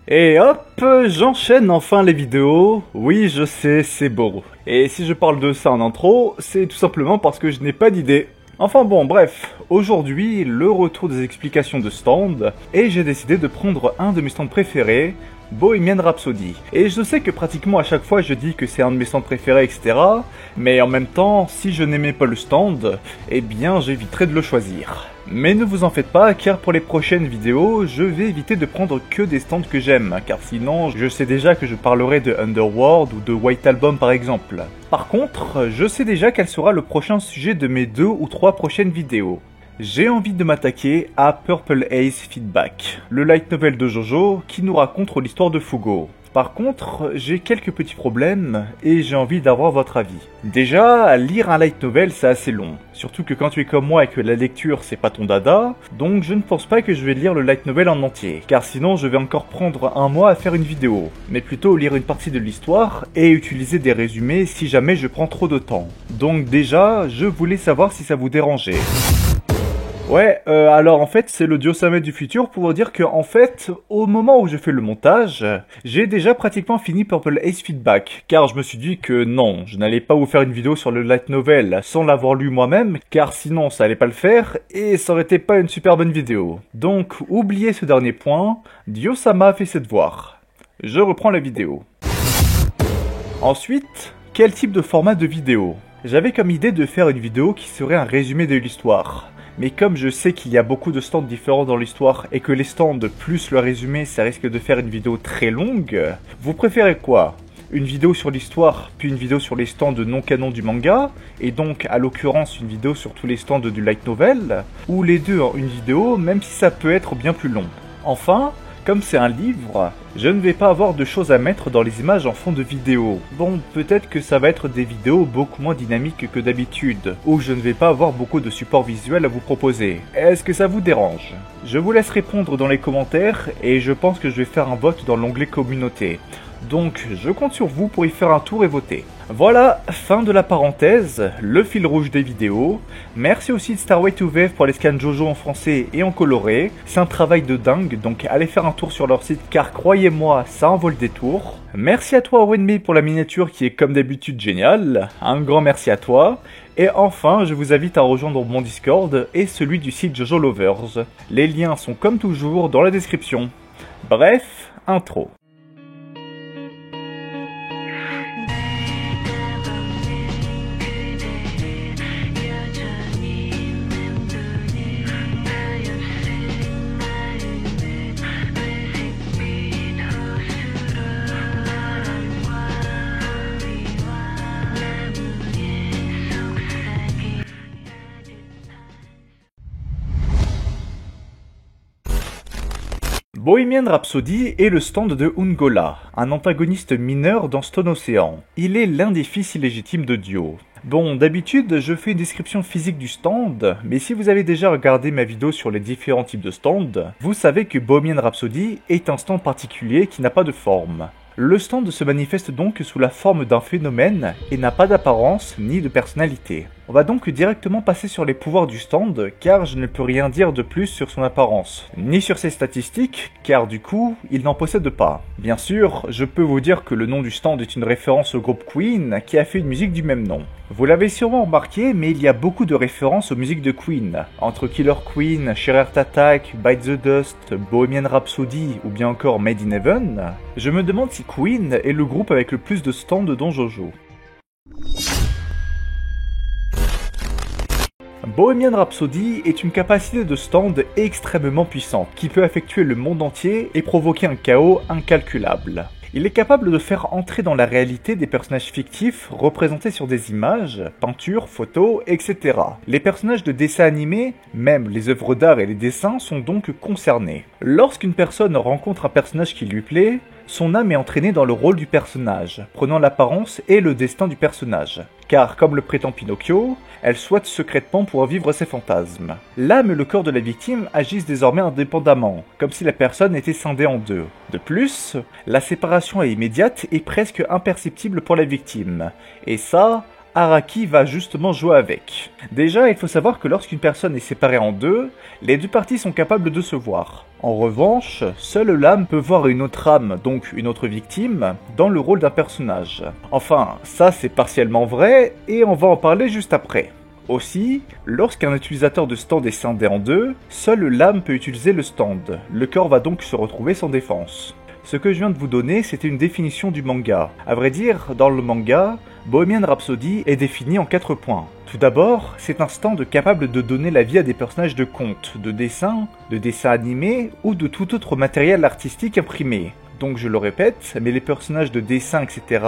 Et hop, j'enchaîne enfin les vidéos. Oui, je sais, c'est beau. Et si je parle de ça en intro, c'est tout simplement parce que je n'ai pas d'idée. Enfin bon, bref, aujourd'hui, le retour des explications de stand, et j'ai décidé de prendre un de mes stands préférés, Bohemian Rhapsody. Et je sais que pratiquement à chaque fois je dis que c'est un de mes stands préférés, etc. Mais en même temps, si je n'aimais pas le stand, eh bien j'éviterais de le choisir. Mais ne vous en faites pas, car pour les prochaines vidéos, je vais éviter de prendre que des stands que j'aime, car sinon, je sais déjà que je parlerai de Underworld ou de White Album par exemple. Par contre, je sais déjà quel sera le prochain sujet de mes 2 ou 3 prochaines vidéos. J'ai envie de m'attaquer à Purple Haze Feedback, le light novel de Jojo qui nous raconte l'histoire de Fugo. Par contre, j'ai quelques petits problèmes et j'ai envie d'avoir votre avis. Déjà, lire un light novel c'est assez long, surtout que quand tu es comme moi et que la lecture c'est pas ton dada, donc je ne pense pas que je vais lire le light novel en entier, car sinon je vais encore prendre un mois à faire une vidéo, mais plutôt lire une partie de l'histoire et utiliser des résumés si jamais je prends trop de temps. Donc déjà, je voulais savoir si ça vous dérangeait. Ouais, alors en fait c'est le Diosame du futur pour vous dire que en fait, au moment où je fais le montage, j'ai déjà pratiquement fini Purple Haze Feedback, car je me suis dit que non, je n'allais pas vous faire une vidéo sur le light novel sans l'avoir lu moi-même, car sinon ça allait pas le faire, et ça aurait été pas une super bonne vidéo. Donc oubliez ce dernier point, Diosama a fait ses devoirs. Je reprends la vidéo. Ensuite, quel type de format de vidéo? J'avais comme idée de faire une vidéo qui serait un résumé de l'histoire. Mais comme je sais qu'il y a beaucoup de stands différents dans l'histoire et que les stands plus le résumé ça risque de faire une vidéo très longue, vous préférez quoi? Une vidéo sur l'histoire puis une vidéo sur les stands non canon du manga, et donc à l'occurrence une vidéo sur tous les stands du light novel, ou les deux en une vidéo même si ça peut être bien plus long? Enfin, comme c'est un livre, je ne vais pas avoir de choses à mettre dans les images en fond de vidéo. Bon, peut-être que ça va être des vidéos beaucoup moins dynamiques que d'habitude, où je ne vais pas avoir beaucoup de support visuel à vous proposer. Est-ce que ça vous dérange? Je vous laisse répondre dans les commentaires, et je pense que je vais faire un vote dans l'onglet communauté. Donc, je compte sur vous pour y faire un tour et voter. Voilà, fin de la parenthèse, le fil rouge des vidéos. Merci aussi de Starway to Wave pour les scans Jojo en français et en coloré. C'est un travail de dingue, donc allez faire un tour sur leur site car croyez-moi, ça en vaut le détour. Merci à toi Wenmei pour la miniature qui est comme d'habitude géniale. Un grand merci à toi. Et enfin, je vous invite à rejoindre mon Discord et celui du site Jojo Lovers. Les liens sont comme toujours dans la description. Bref, intro. Bohemian Rhapsody est le stand de Ungola, un antagoniste mineur dans Stone Ocean. Il est l'un des fils illégitimes de Dio. Bon, d'habitude, je fais une description physique du stand, mais si vous avez déjà regardé ma vidéo sur les différents types de stands, vous savez que Bohemian Rhapsody est un stand particulier qui n'a pas de forme. Le stand se manifeste donc sous la forme d'un phénomène et n'a pas d'apparence ni de personnalité. On va donc directement passer sur les pouvoirs du stand, car je ne peux rien dire de plus sur son apparence, ni sur ses statistiques, car du coup, il n'en possède pas. Bien sûr, je peux vous dire que le nom du stand est une référence au groupe Queen, qui a fait une musique du même nom. Vous l'avez sûrement remarqué, mais il y a beaucoup de références aux musiques de Queen, entre Killer Queen, Heart Attack, Bite the Dust, Bohemian Rhapsody ou bien encore Made in Heaven. Je me demande si Queen est le groupe avec le plus de stands dans Jojo. Bohemian Rhapsody est une capacité de stand extrêmement puissante, qui peut affectuer le monde entier et provoquer un chaos incalculable. Il est capable de faire entrer dans la réalité des personnages fictifs représentés sur des images, peintures, photos, etc. Les personnages de dessins animés, même les œuvres d'art et les dessins, sont donc concernés. Lorsqu'une personne rencontre un personnage qui lui plaît, son âme est entraînée dans le rôle du personnage, prenant l'apparence et le destin du personnage. Car, comme le prétend Pinocchio, elle souhaite secrètement pouvoir vivre ses fantasmes. L'âme et le corps de la victime agissent désormais indépendamment, comme si la personne était scindée en deux. De plus, la séparation est immédiate et presque imperceptible pour la victime. Et ça, Araki va justement jouer avec. Déjà, il faut savoir que lorsqu'une personne est séparée en deux, les deux parties sont capables de se voir. En revanche, seule l'âme peut voir une autre âme, donc une autre victime, dans le rôle d'un personnage. Enfin, ça c'est partiellement vrai, et on va en parler juste après. Aussi, lorsqu'un utilisateur de stand est scindé en deux, seule l'âme peut utiliser le stand. Le corps va donc se retrouver sans défense. Ce que je viens de vous donner, c'était une définition du manga. À vrai dire, dans le manga, Bohemian Rhapsody est défini en 4 points. Tout d'abord, c'est un stand capable de donner la vie à des personnages de contes, de dessins animés ou de tout autre matériel artistique imprimé. Donc je le répète, mais les personnages de dessin, etc.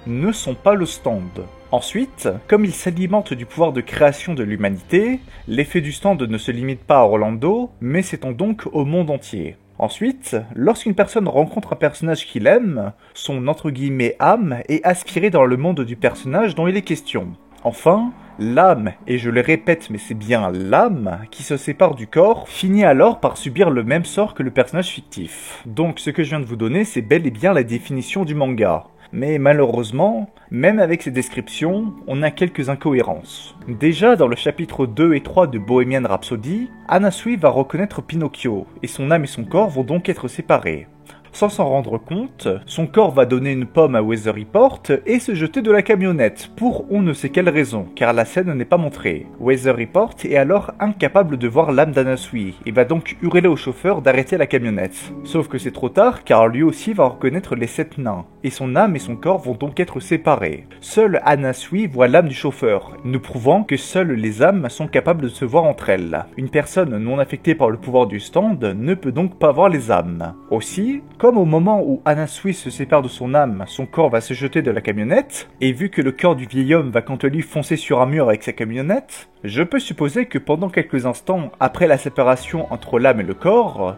ne sont pas le stand. Ensuite, comme il s'alimente du pouvoir de création de l'humanité, l'effet du stand ne se limite pas à Orlando, mais s'étend donc au monde entier. Ensuite, lorsqu'une personne rencontre un personnage qu'il aime, son entre guillemets âme est aspirée dans le monde du personnage dont il est question. Enfin, l'âme, et je le répète mais c'est bien l'âme, qui se sépare du corps, finit alors par subir le même sort que le personnage fictif. Donc ce que je viens de vous donner, c'est bel et bien la définition du manga. Mais malheureusement, même avec ces descriptions, on a quelques incohérences. Déjà, dans le chapitre 2 et 3 de Bohemian Rhapsody, Anasui va reconnaître Pinocchio, et son âme et son corps vont donc être séparés. Sans s'en rendre compte, son corps va donner une pomme à Weather Report et se jeter de la camionnette, pour on ne sait quelle raison, car la scène n'est pas montrée. Weather Report est alors incapable de voir l'âme d'Anasui, et va donc hurler au chauffeur d'arrêter la camionnette. Sauf que c'est trop tard, car lui aussi va reconnaître les 7 nains, et son âme et son corps vont donc être séparés. Seule Anasui voit l'âme du chauffeur, nous prouvant que seules les âmes sont capables de se voir entre elles. Une personne non affectée par le pouvoir du stand ne peut donc pas voir les âmes. Aussi, comme au moment où Anasui se sépare de son âme, son corps va se jeter de la camionnette, et vu que le corps du vieil homme va quant à lui foncer sur un mur avec sa camionnette, je peux supposer que pendant quelques instants après la séparation entre l'âme et le corps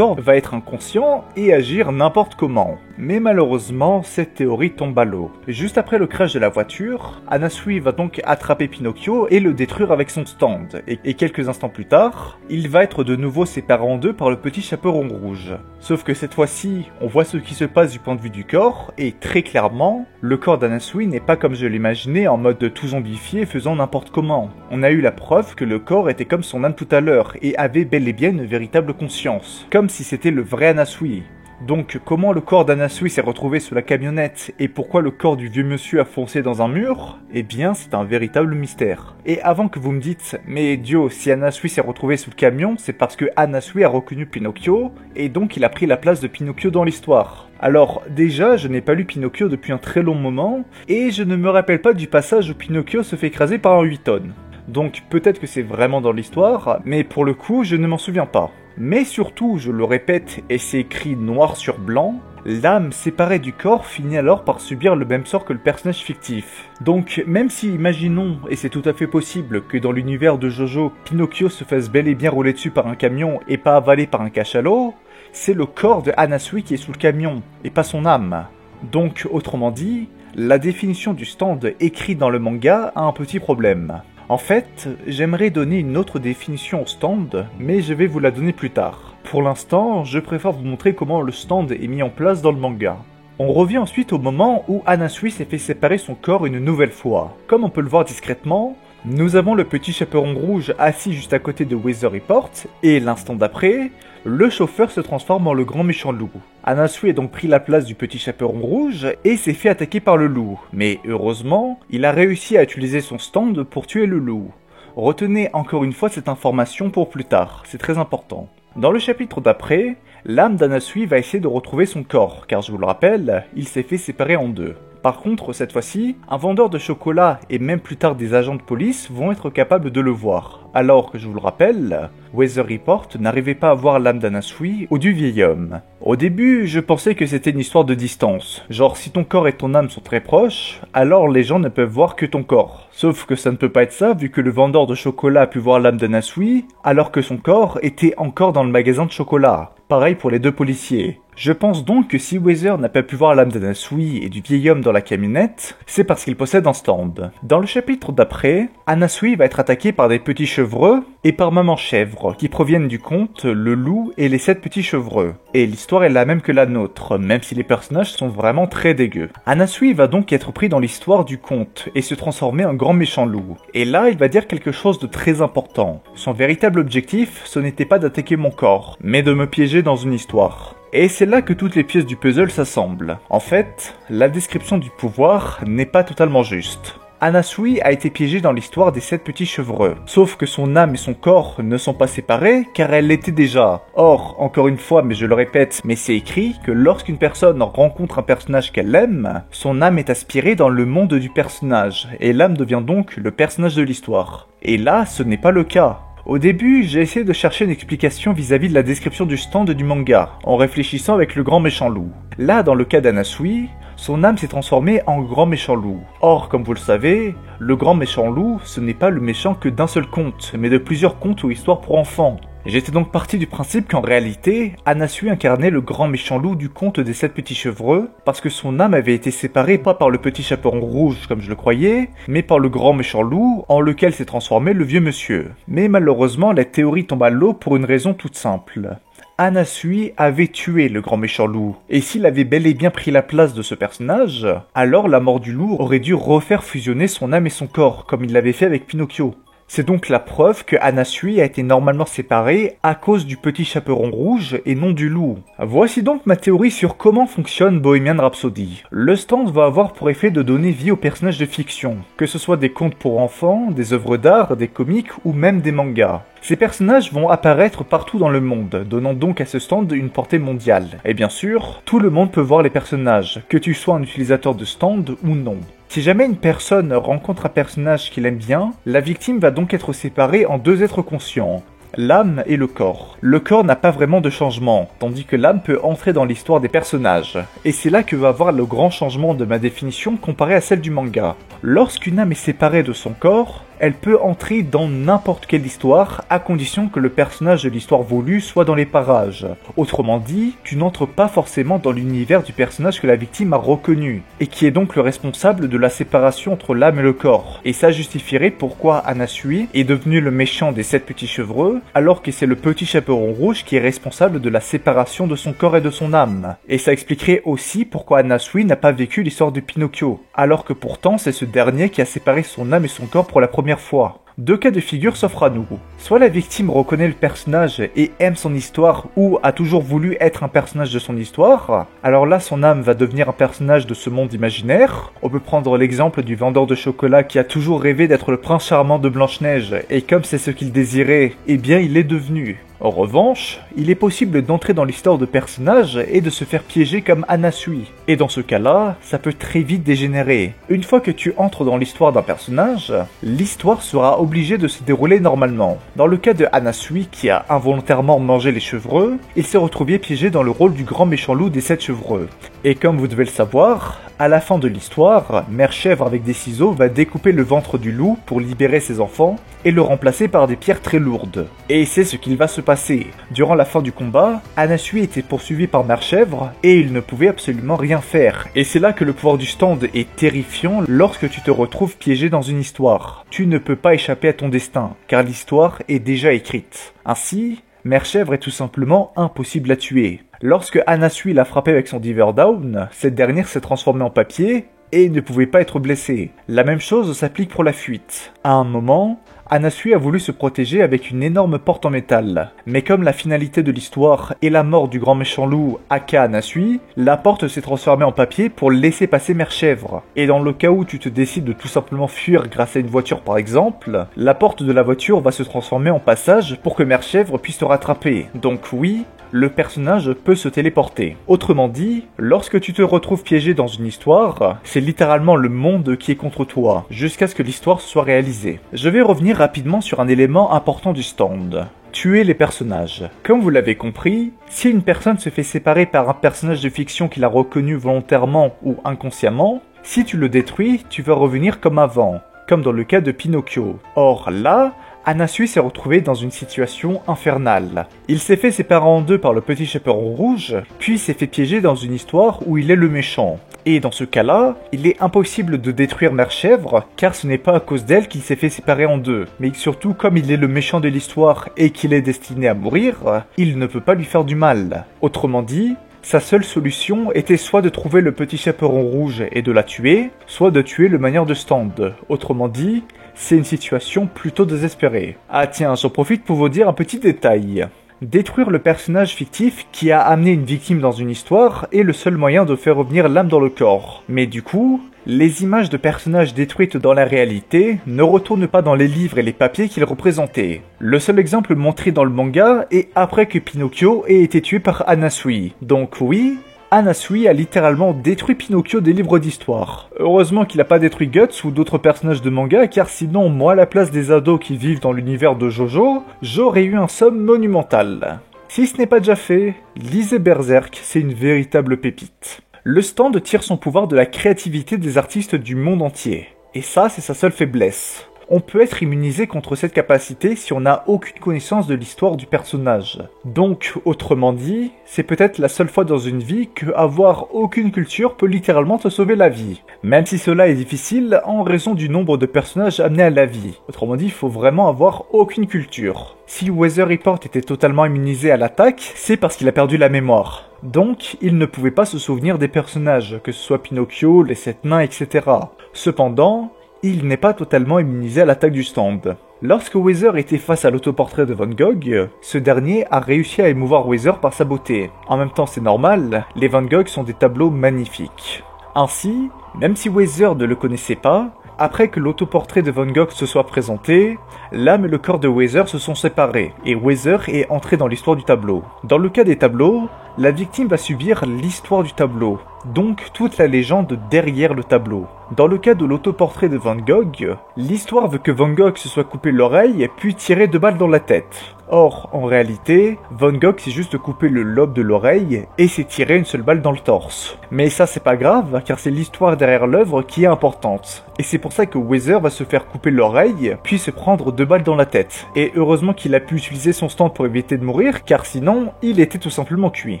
va être inconscient et agir n'importe comment. Mais malheureusement, cette théorie tombe à l'eau. Juste après le crash de la voiture, Anasui va donc attraper Pinocchio et le détruire avec son stand. Et quelques instants plus tard, il va être de nouveau séparé en deux par le petit chaperon rouge. Sauf que cette fois-ci, on voit ce qui se passe du point de vue du corps, et très clairement, le corps d'Anasui n'est pas comme je l'imaginais en mode tout zombifié faisant n'importe comment. On a eu la preuve que le corps était comme son âme tout à l'heure et avait bel et bien une véritable conscience, comme si c'était le vrai Anasui. Donc comment le corps d'Anasui s'est retrouvé sous la camionnette et pourquoi le corps du vieux monsieur a foncé dans un mur? Eh bien c'est un véritable mystère. Et avant que vous me dites, mais Dio, si Anasui s'est retrouvé sous le camion, c'est parce que Anasui a reconnu Pinocchio et donc il a pris la place de Pinocchio dans l'histoire. Alors déjà, je n'ai pas lu Pinocchio depuis un très long moment et je ne me rappelle pas du passage où Pinocchio se fait écraser par un 8 tonnes. Donc peut-être que c'est vraiment dans l'histoire, mais pour le coup, je ne m'en souviens pas. Mais surtout, je le répète, et c'est écrit noir sur blanc, l'âme séparée du corps finit alors par subir le même sort que le personnage fictif. Donc même si, imaginons, et c'est tout à fait possible, que dans l'univers de Jojo, Pinocchio se fasse bel et bien rouler dessus par un camion et pas avalé par un cachalot, c'est le corps de Anasui qui est sous le camion, et pas son âme. Donc autrement dit, la définition du stand écrit dans le manga a un petit problème. En fait, j'aimerais donner une autre définition au stand, mais je vais vous la donner plus tard. Pour l'instant, je préfère vous montrer comment le stand est mis en place dans le manga. On revient ensuite au moment où Anasui s'est fait séparer son corps une nouvelle fois. Comme on peut le voir discrètement, nous avons le petit chaperon rouge assis juste à côté de Weather Report, et l'instant d'après, le chauffeur se transforme en le grand méchant loup. Anasui a donc pris la place du petit chaperon rouge et s'est fait attaquer par le loup. Mais heureusement, il a réussi à utiliser son stand pour tuer le loup. Retenez encore une fois cette information pour plus tard, c'est très important. Dans le chapitre d'après, l'âme d'Anasui va essayer de retrouver son corps, car je vous le rappelle, il s'est fait séparer en deux. Par contre, cette fois-ci, un vendeur de chocolat et même plus tard des agents de police vont être capables de le voir. Alors que je vous le rappelle, Weather Report n'arrivait pas à voir l'âme d'Anasui ou du vieil homme. Au début, je pensais que c'était une histoire de distance. Genre, si ton corps et ton âme sont très proches, alors les gens ne peuvent voir que ton corps. Sauf que ça ne peut pas être ça, vu que le vendeur de chocolat a pu voir l'âme d'Anasui, alors que son corps était encore dans le magasin de chocolat. Pareil pour les deux policiers. Je pense donc que si Weather n'a pas pu voir l'âme d'Anasui et du vieil homme dans la camionnette, c'est parce qu'il possède un stand. Dans le chapitre d'après, Anasui va être attaqué par des petits chevreux et par Maman Chèvre, qui proviennent du conte Le Loup et les 7 petits chevreux. Et l'histoire est la même que la nôtre, même si les personnages sont vraiment très dégueux. Anasui va donc être pris dans l'histoire du conte et se transformer en grand méchant loup. Et là, il va dire quelque chose de très important. Son véritable objectif, ce n'était pas d'attaquer mon corps, mais de me piéger dans une histoire. Et c'est là que toutes les pièces du puzzle s'assemblent. En fait, la description du pouvoir n'est pas totalement juste. Anasui a été piégée dans l'histoire des 7 petits chevreux. Sauf que son âme et son corps ne sont pas séparés car elle l'était déjà. Or, encore une fois, mais je le répète, mais c'est écrit que lorsqu'une personne rencontre un personnage qu'elle aime, son âme est aspirée dans le monde du personnage, et l'âme devient donc le personnage de l'histoire. Et là, ce n'est pas le cas. Au début, j'ai essayé de chercher une explication vis-à-vis de la description du stand du manga, en réfléchissant avec le grand méchant loup. Là, dans le cas d'Anasui, son âme s'est transformée en grand méchant loup. Or, comme vous le savez, le grand méchant loup, ce n'est pas le méchant que d'un seul conte, mais de plusieurs contes ou histoires pour enfants. J'étais donc parti du principe qu'en réalité, Anasui incarnait le grand méchant loup du conte des 7 petits chevreux, parce que son âme avait été séparée pas par le petit chaperon rouge comme je le croyais, mais par le grand méchant loup en lequel s'est transformé le vieux monsieur. Mais malheureusement, la théorie tombe à l'eau pour une raison toute simple. Anasui avait tué le grand méchant loup, et s'il avait bel et bien pris la place de ce personnage, alors la mort du loup aurait dû refaire fusionner son âme et son corps, comme il l'avait fait avec Pinocchio. C'est donc la preuve que Anasui a été normalement séparée à cause du petit chaperon rouge et non du loup. Voici donc ma théorie sur comment fonctionne Bohemian Rhapsody. Le stand va avoir pour effet de donner vie aux personnages de fiction, que ce soit des contes pour enfants, des œuvres d'art, des comics ou même des mangas. Ces personnages vont apparaître partout dans le monde, donnant donc à ce stand une portée mondiale. Et bien sûr, tout le monde peut voir les personnages, que tu sois un utilisateur de stand ou non. Si jamais une personne rencontre un personnage qu'il aime bien, la victime va donc être séparée en 2 êtres conscients, l'âme et le corps. Le corps n'a pas vraiment de changement, tandis que l'âme peut entrer dans l'histoire des personnages. Et c'est là que va avoir le grand changement de ma définition comparée à celle du manga. Lorsqu'une âme est séparée de son corps, elle peut entrer dans n'importe quelle histoire, à condition que le personnage de l'histoire voulue soit dans les parages. Autrement dit, tu n'entres pas forcément dans l'univers du personnage que la victime a reconnu, et qui est donc le responsable de la séparation entre l'âme et le corps. Et ça justifierait pourquoi Anasui est devenu le méchant des 7 petits chevreux, alors que c'est le petit chaperon rouge qui est responsable de la séparation de son corps et de son âme. Et ça expliquerait aussi pourquoi Anasui n'a pas vécu l'histoire de Pinocchio, alors que pourtant c'est ce dernier qui a séparé son âme et son corps pour la première fois. 2 cas de figure s'offrent à nous. Soit la victime reconnaît le personnage et aime son histoire ou a toujours voulu être un personnage de son histoire, alors là son âme va devenir un personnage de ce monde imaginaire. On peut prendre l'exemple du vendeur de chocolat qui a toujours rêvé d'être le prince charmant de Blanche-Neige, et comme c'est ce qu'il désirait, eh bien il l'est devenu. En revanche, il est possible d'entrer dans l'histoire de personnages et de se faire piéger comme Anasui. Et dans ce cas-là, ça peut très vite dégénérer. Une fois que tu entres dans l'histoire d'un personnage, l'histoire sera obligée de se dérouler normalement. Dans le cas de Anasui qui a involontairement mangé les chevreux, il s'est retrouvé piégé dans le rôle du grand méchant loup des 7 chevreux. Et comme vous devez le savoir, à la fin de l'histoire, Mère Chèvre avec des ciseaux va découper le ventre du loup pour libérer ses enfants et le remplacer par des pierres très lourdes. Et c'est ce qu'il va se passer. Durant la fin du combat, Anasui était poursuivi par Mère Chèvre et il ne pouvait absolument rien faire. Et c'est là que le pouvoir du stand est terrifiant lorsque tu te retrouves piégé dans une histoire. Tu ne peux pas échapper à ton destin, car l'histoire est déjà écrite. Ainsi, Mère Chèvre est tout simplement impossible à tuer. Lorsque Anasui l'a frappé avec son Diver Down, cette dernière s'est transformée en papier et ne pouvait pas être blessée. La même chose s'applique pour la fuite. À un moment, Anasui a voulu se protéger avec une énorme porte en métal. Mais comme la finalité de l'histoire est la mort du grand méchant loup aka Anasui, la porte s'est transformée en papier pour laisser passer Mère Chèvre. Et dans le cas où tu te décides de tout simplement fuir grâce à une voiture par exemple, la porte de la voiture va se transformer en passage pour que Mère Chèvre puisse te rattraper. Donc oui, le personnage peut se téléporter. Autrement dit, lorsque tu te retrouves piégé dans une histoire, c'est littéralement le monde qui est contre toi, jusqu'à ce que l'histoire soit réalisée. Je vais revenir rapidement sur un élément important du stand. Tuer les personnages. Comme vous l'avez compris, si une personne se fait séparer par un personnage de fiction qu'il a reconnu volontairement ou inconsciemment, si tu le détruis, tu vas revenir comme avant, comme dans le cas de Pinocchio. Or là, Anasui s'est retrouvé dans une situation infernale. Il s'est fait séparer en deux par le petit chaperon rouge, puis s'est fait piéger dans une histoire où il est le méchant. Et dans ce cas-là, il est impossible de détruire Mère Chèvre, car ce n'est pas à cause d'elle qu'il s'est fait séparer en deux. Mais surtout, comme il est le méchant de l'histoire et qu'il est destiné à mourir, il ne peut pas lui faire du mal. Autrement dit, sa seule solution était soit de trouver le petit chaperon rouge et de la tuer, soit de tuer le manieur de stand. Autrement dit, c'est une situation plutôt désespérée. Ah tiens, j'en profite pour vous dire un petit détail. Détruire le personnage fictif qui a amené une victime dans une histoire est le seul moyen de faire revenir l'âme dans le corps. Mais du coup, les images de personnages détruites dans la réalité ne retournent pas dans les livres et les papiers qu'ils représentaient. Le seul exemple montré dans le manga est après que Pinocchio ait été tué par Anasui. Donc oui, Anasui a littéralement détruit Pinocchio des livres d'histoire. Heureusement qu'il n'a pas détruit Guts ou d'autres personnages de manga, car sinon, moi à la place des ados qui vivent dans l'univers de Jojo, j'aurais eu un somme monumental. Si ce n'est pas déjà fait, lisez Berserk, c'est une véritable pépite. Le stand tire son pouvoir de la créativité des artistes du monde entier. Et ça, c'est sa seule faiblesse. On peut être immunisé contre cette capacité si on n'a aucune connaissance de l'histoire du personnage. Donc, autrement dit, c'est peut-être la seule fois dans une vie que avoir aucune culture peut littéralement te sauver la vie. Même si cela est difficile en raison du nombre de personnages amenés à la vie. Autrement dit, il faut vraiment avoir aucune culture. Si Weather Report était totalement immunisé à l'attaque, c'est parce qu'il a perdu la mémoire. Donc, il ne pouvait pas se souvenir des personnages, que ce soit Pinocchio, les 7 nains, etc. Cependant, il n'est pas totalement immunisé à l'attaque du stand. Lorsque Weather était face à l'autoportrait de Van Gogh, ce dernier a réussi à émouvoir Weather par sa beauté. En même temps, c'est normal, les Van Gogh sont des tableaux magnifiques. Ainsi, même si Weather ne le connaissait pas, après que l'autoportrait de Van Gogh se soit présenté, l'âme et le corps de Weather se sont séparés, et Weather est entré dans l'histoire du tableau. Dans le cas des tableaux, la victime va subir l'histoire du tableau, donc toute la légende derrière le tableau. Dans le cas de l'autoportrait de Van Gogh, l'histoire veut que Van Gogh se soit coupé l'oreille puis tiré 2 balles dans la tête. Or, en réalité, Van Gogh s'est juste coupé le lobe de l'oreille et s'est tiré une seule balle dans le torse. Mais ça c'est pas grave, car c'est l'histoire derrière l'œuvre qui est importante. Et c'est pour ça que Weather va se faire couper l'oreille, puis se prendre 2 balles dans la tête. Et heureusement qu'il a pu utiliser son stand pour éviter de mourir, car sinon, il était tout simplement cuit.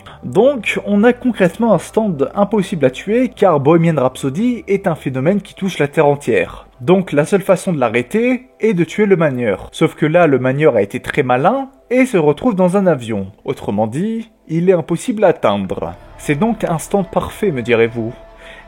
Donc, on a concrètement un stand impossible à tuer, car Bohemian Rhapsody est un phénomène qui touche la Terre entière. Donc la seule façon de l'arrêter est de tuer le manieur. Sauf que là, le manieur a été très malin et se retrouve dans un avion. Autrement dit, il est impossible à atteindre. C'est donc un stand parfait, me direz-vous?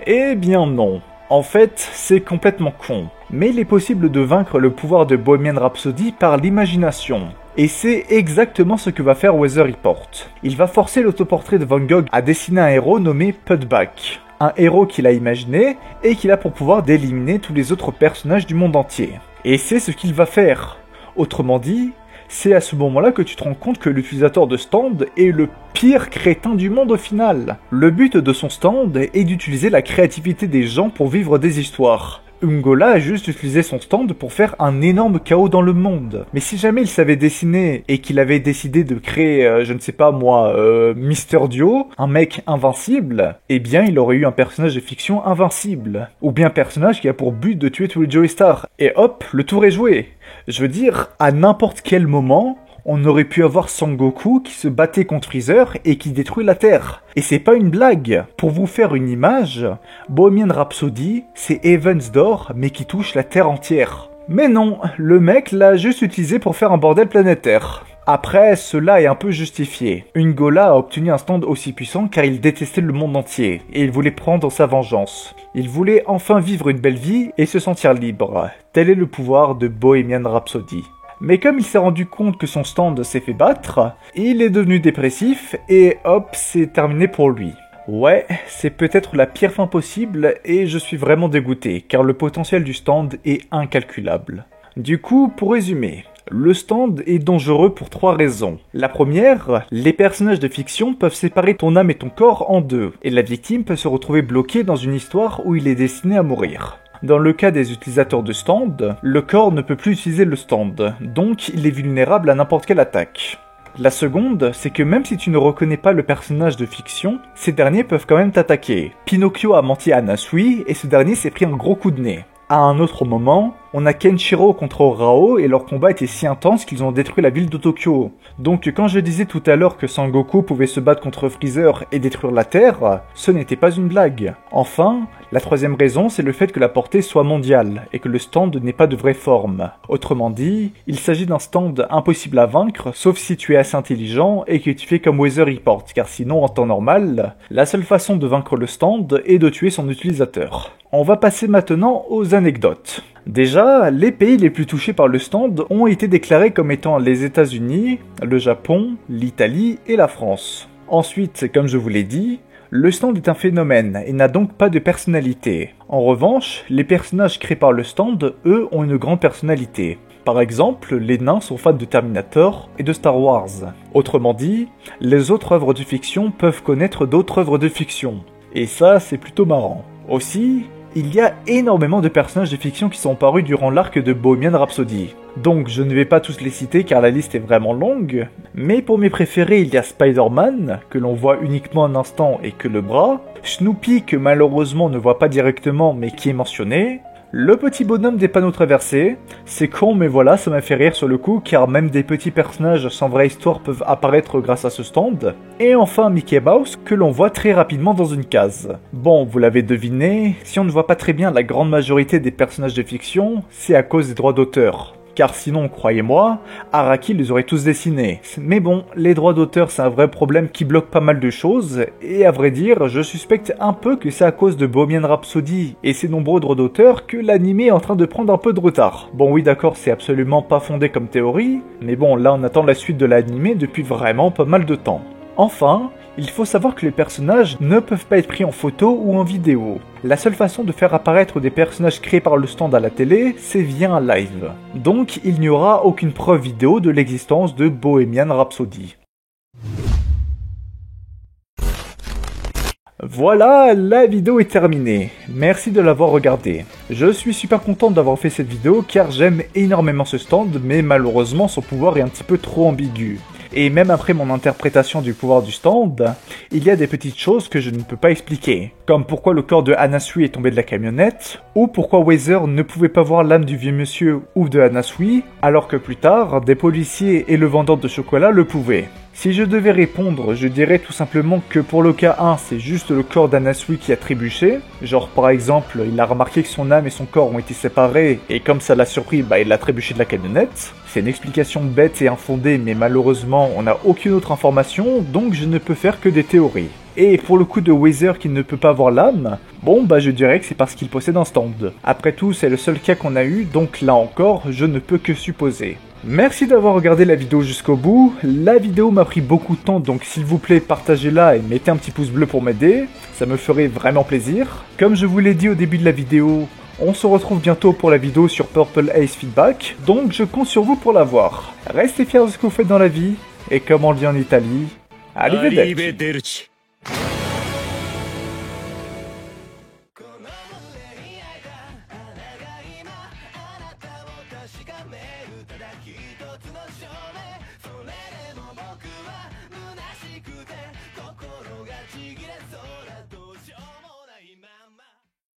Eh bien non. En fait, c'est complètement con. Mais il est possible de vaincre le pouvoir de Bohemian Rhapsody par l'imagination. Et c'est exactement ce que va faire Weather Report. Il va forcer l'autoportrait de Van Gogh à dessiner un héros nommé Pudback. Un héros qu'il a imaginé et qu'il a pour pouvoir d'éliminer tous les autres personnages du monde entier. Et c'est ce qu'il va faire. Autrement dit, c'est à ce moment-là que tu te rends compte que l'utilisateur de stand est le pire crétin du monde au final. Le but de son stand est d'utiliser la créativité des gens pour vivre des histoires. Ungola a juste utilisé son stand pour faire un énorme chaos dans le monde. Mais si jamais il savait dessiner et qu'il avait décidé de créer, je ne sais pas moi, Mister Dio, un mec invincible, eh bien il aurait eu un personnage de fiction invincible. Ou bien un personnage qui a pour but de tuer tous les Joey Stars. Et hop, le tour est joué. Je veux dire, à n'importe quel moment, on aurait pu avoir Sangoku qui se battait contre Freezer et qui détruit la Terre. Et c'est pas une blague. Pour vous faire une image, Bohemian Rhapsody, c'est Evansdor, mais qui touche la Terre entière. Mais non, le mec l'a juste utilisé pour faire un bordel planétaire. Après, cela est un peu justifié. Ungola a obtenu un stand aussi puissant car il détestait le monde entier, et il voulait prendre sa vengeance. Il voulait enfin vivre une belle vie et se sentir libre. Tel est le pouvoir de Bohemian Rhapsody. Mais comme il s'est rendu compte que son stand s'est fait battre, il est devenu dépressif et hop, c'est terminé pour lui. Ouais, c'est peut-être la pire fin possible et je suis vraiment dégoûté car le potentiel du stand est incalculable. Du coup, pour résumer, le stand est dangereux pour 3 raisons. La première, les personnages de fiction peuvent séparer ton âme et ton corps en deux, et la victime peut se retrouver bloquée dans une histoire où il est destiné à mourir. Dans le cas des utilisateurs de stand, le corps ne peut plus utiliser le stand, donc il est vulnérable à n'importe quelle attaque. La seconde, c'est que même si tu ne reconnais pas le personnage de fiction, ces derniers peuvent quand même t'attaquer. Pinocchio a menti à Anasui et ce dernier s'est pris un gros coup de nez. À un autre moment, On a Kenshiro contre Rao et leur combat était si intense qu'ils ont détruit la ville de Tokyo. Donc quand je disais tout à l'heure que Sangoku pouvait se battre contre Freezer et détruire la Terre, ce n'était pas une blague. Enfin, la troisième raison, c'est le fait que la portée soit mondiale et que le stand n'ait pas de vraie forme. Autrement dit, il s'agit d'un stand impossible à vaincre, sauf si tu es assez intelligent et que tu fais comme Weather Report, car sinon en temps normal, la seule façon de vaincre le stand est de tuer son utilisateur. On va passer maintenant aux anecdotes. Déjà, les pays les plus touchés par le stand ont été déclarés comme étant les États-Unis, le Japon, l'Italie et la France. Ensuite, comme je vous l'ai dit, le stand est un phénomène et n'a donc pas de personnalité. En revanche, les personnages créés par le stand, eux, ont une grande personnalité. Par exemple, les nains sont fans de Terminator et de Star Wars. Autrement dit, les autres œuvres de fiction peuvent connaître d'autres œuvres de fiction. Et ça, c'est plutôt marrant. Aussi, il y a énormément de personnages de fiction qui sont parus durant l'arc de Bohemian Rhapsody. Donc je ne vais pas tous les citer car la liste est vraiment longue, mais pour mes préférés il y a Spider-Man, que l'on voit uniquement un instant et que le bras, Snoopy que malheureusement on ne voit pas directement mais qui est mentionné, le petit bonhomme des panneaux traversés, c'est con mais voilà ça m'a fait rire sur le coup car même des petits personnages sans vraie histoire peuvent apparaître grâce à ce stand, et enfin Mickey Mouse que l'on voit très rapidement dans une case. Bon, vous l'avez deviné, si on ne voit pas très bien la grande majorité des personnages de fiction, c'est à cause des droits d'auteur. Car sinon, croyez-moi, Araki les aurait tous dessinés. Mais bon, les droits d'auteur c'est un vrai problème qui bloque pas mal de choses, et à vrai dire, je suspecte un peu que c'est à cause de Bohemian Rhapsody et ses nombreux droits d'auteur que l'anime est en train de prendre un peu de retard. Bon oui d'accord, c'est absolument pas fondé comme théorie, mais bon là on attend la suite de l'anime depuis vraiment pas mal de temps. Enfin, il faut savoir que les personnages ne peuvent pas être pris en photo ou en vidéo. La seule façon de faire apparaître des personnages créés par le stand à la télé, c'est via un live. Donc il n'y aura aucune preuve vidéo de l'existence de Bohemian Rhapsody. Voilà, la vidéo est terminée. Merci de l'avoir regardée. Je suis super content d'avoir fait cette vidéo car j'aime énormément ce stand, mais malheureusement son pouvoir est un petit peu trop ambigu. Et même après mon interprétation du pouvoir du stand, il y a des petites choses que je ne peux pas expliquer. Comme pourquoi le corps de Anasui est tombé de la camionnette, ou pourquoi Weather ne pouvait pas voir l'âme du vieux monsieur ou de Anasui, alors que plus tard, des policiers et le vendeur de chocolat le pouvaient. Si je devais répondre, je dirais tout simplement que pour le cas 1, c'est juste le corps d'Anasui qui a trébuché. Genre par exemple, il a remarqué que son âme et son corps ont été séparés, et comme ça l'a surpris, il a trébuché de la camionnette. C'est une explication bête et infondée, mais malheureusement, on n'a aucune autre information, donc je ne peux faire que des théories. Et pour le coup de Weather qui ne peut pas voir l'âme, bon je dirais que c'est parce qu'il possède un stand. Après tout, c'est le seul cas qu'on a eu, donc là encore, je ne peux que supposer. Merci d'avoir regardé la vidéo jusqu'au bout. La vidéo m'a pris beaucoup de temps, donc s'il vous plaît, partagez-la et mettez un petit pouce bleu pour m'aider. Ça me ferait vraiment plaisir. Comme je vous l'ai dit au début de la vidéo, on se retrouve bientôt pour la vidéo sur Purple Ace Feedback, donc je compte sur vous pour la voir. Restez fiers de ce que vous faites dans la vie, et comme on le dit en Italie, arrivederci.